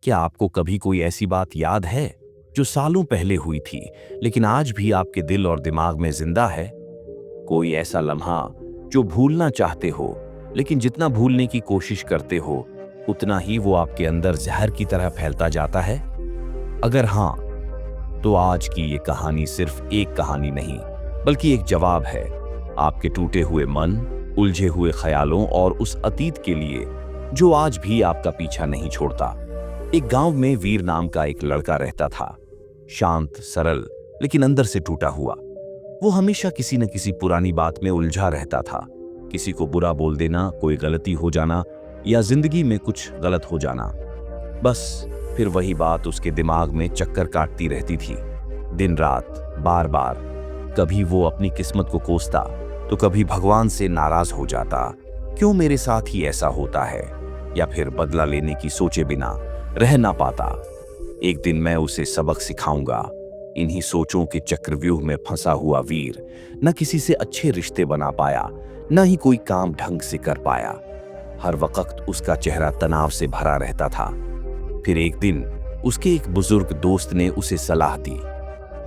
क्या आपको कभी कोई ऐसी बात याद है जो सालों पहले हुई थी लेकिन आज भी आपके दिल और दिमाग में जिंदा है? कोई ऐसा लम्हा जो भूलना चाहते हो लेकिन जितना भूलने की कोशिश करते हो उतना ही वो आपके अंदर जहर की तरह फैलता जाता है? अगर हाँ, तो आज की ये कहानी सिर्फ एक कहानी नहीं बल्कि एक जवाब है आपके टूटे हुए मन, उलझे हुए ख्यालों और उस अतीत के लिए जो आज भी आपका पीछा नहीं छोड़ता। एक गांव में वीर नाम का एक लड़का रहता था। शांत, सरल, लेकिन अंदर से टूटा हुआ। वो हमेशा किसी न किसी पुरानी बात में उलझा रहता था। किसी को बुरा बोल देना, कोई गलती हो जाना या जिंदगी में कुछ गलत हो जाना। बस फिर वही बात उसके दिमाग में चक्कर काटती रहती थी, दिन रात, बार बार। कभी वो अपनी किस्मत को कोसता तो कभी भगवान से नाराज हो जाता, क्यों मेरे साथ ही ऐसा होता है? या फिर बदला लेने की सोचे बिना रह ना पाता। एक दिन मैं उसे सबक सिखाऊंगा। इन्हीं सोचों के चक्रव्यूह में फंसा हुआ वीर न किसी से अच्छे रिश्ते बना पाया, न ही कोई काम ढंग से कर पाया। हर वक्त उसका चेहरा तनाव से भरा रहता था। फिर एक दिन उसके एक बुजुर्ग दोस्त ने उसे सलाह दी,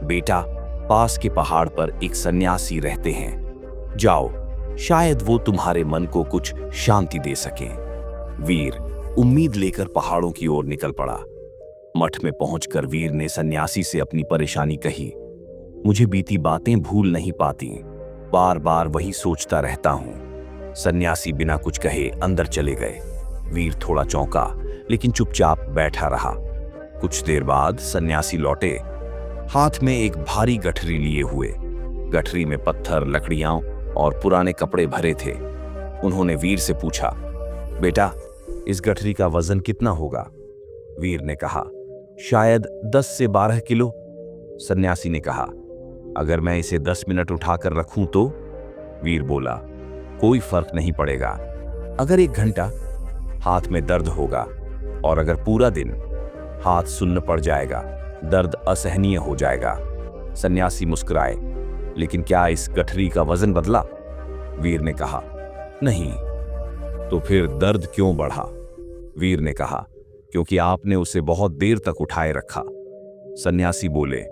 बेटा, पास के पहाड़ पर एक सन्यासी रहते हैं, जाओ, शायद वो तुम्हारे मन को कुछ शांति दे सके। वीर उम्मीद लेकर पहाड़ों की ओर निकल पड़ा। मठ में पहुंचकर वीर ने सन्यासी से अपनी परेशानी कही। मुझे बीती बातें भूल नहीं पाती, बार बार वही सोचता रहता हूं। सन्यासी बिना कुछ कहे अंदर चले गए। वीर थोड़ा चौंका लेकिन चुपचाप बैठा रहा। कुछ देर बाद सन्यासी लौटे, हाथ में एक भारी गठरी लिए हुए। गठरी में पत्थर, लकड़ियां और पुराने कपड़े भरे थे। उन्होंने वीर से पूछा, बेटा, इस गठरी का वजन कितना होगा? वीर ने कहा, शायद 10 से 12 किलो। सन्यासी ने कहा, अगर मैं इसे 10 मिनट उठाकर रखूं तो? वीर बोला, कोई फर्क नहीं पड़ेगा। अगर 1 घंटा? हाथ में दर्द होगा। और अगर पूरा दिन? हाथ सुन्न पड़ जाएगा, दर्द असहनीय हो जाएगा। सन्यासी मुस्कुराए, लेकिन क्या इस गठरी का वजन बदला? वीर ने कहा, नहीं। तो फिर दर्द क्यों बढ़ा? वीर ने कहा, क्योंकि आपने उसे बहुत देर तक उठाए रखा। सन्यासी बोले,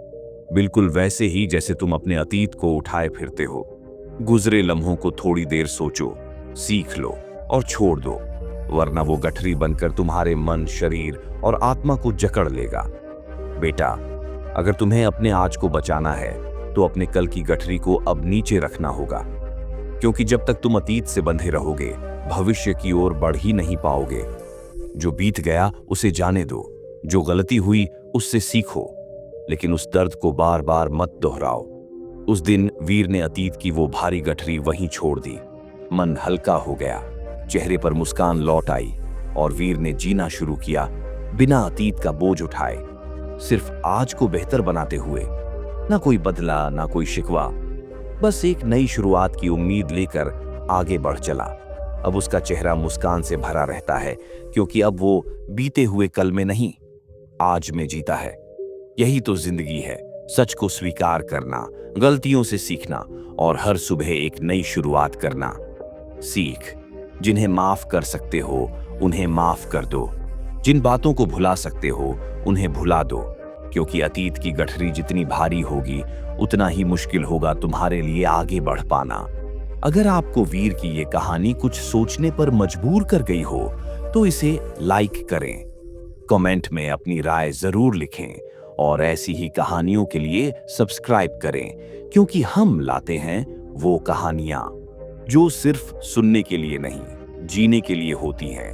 बिल्कुल वैसे ही जैसे तुम अपने अतीत को उठाए फिरते हो। गुजरे लम्हों को थोड़ी देर सोचो, सीख लो और छोड़ दो, वरना वो गठरी बनकर तुम्हारे मन, शरीर और आत्मा को जकड़ लेगा। बेटा, अगर तुम्हें अपने आज को बचाना है तो अपने कल की गठरी को अब नीचे रखना होगा, क्योंकि जब तक तुम अतीत से बंधे रहोगे भविष्य की ओर बढ़ ही नहीं पाओगे। जो बीत गया उसे जाने दो, जो गलती हुई उससे सीखो, लेकिन उस दर्द को बार बार मत दोहराओ। उस दिन वीर ने अतीत की वो भारी गठरी वहीं छोड़ दी। मन हल्का हो गया, चेहरे पर मुस्कान लौट आई और वीर ने जीना शुरू किया बिना अतीत का बोझ उठाए, सिर्फ आज को बेहतर बनाते हुए। ना कोई बदला, ना कोई शिकवा, बस एक नई शुरुआत की उम्मीद लेकर आगे बढ़ चला। अब उसका चेहरा मुस्कान से भरा रहता है, क्योंकि अब वो बीते हुए कल में नहीं, आज में जीता है। यही तो जिंदगी है, सच को स्वीकार करना, गलतियों से सीखना और हर सुबह एक नई शुरुआत करना। सीख, जिन्हें माफ कर सकते हो उन्हें माफ कर दो, जिन बातों को भुला सकते हो उन्हें भुला दो, क्योंकि अतीत की गठरी जितनी भारी होगी उतना ही मुश्किल होगा तुम्हारे लिए आगे बढ़ पाना। अगर आपको वीर की ये कहानी कुछ सोचने पर मजबूर कर गई हो तो इसे लाइक करें, कमेंट में अपनी राय जरूर लिखें और ऐसी ही कहानियों के लिए सब्सक्राइब करें, क्योंकि हम लाते हैं वो कहानियां जो सिर्फ सुनने के लिए नहीं, जीने के लिए होती हैं।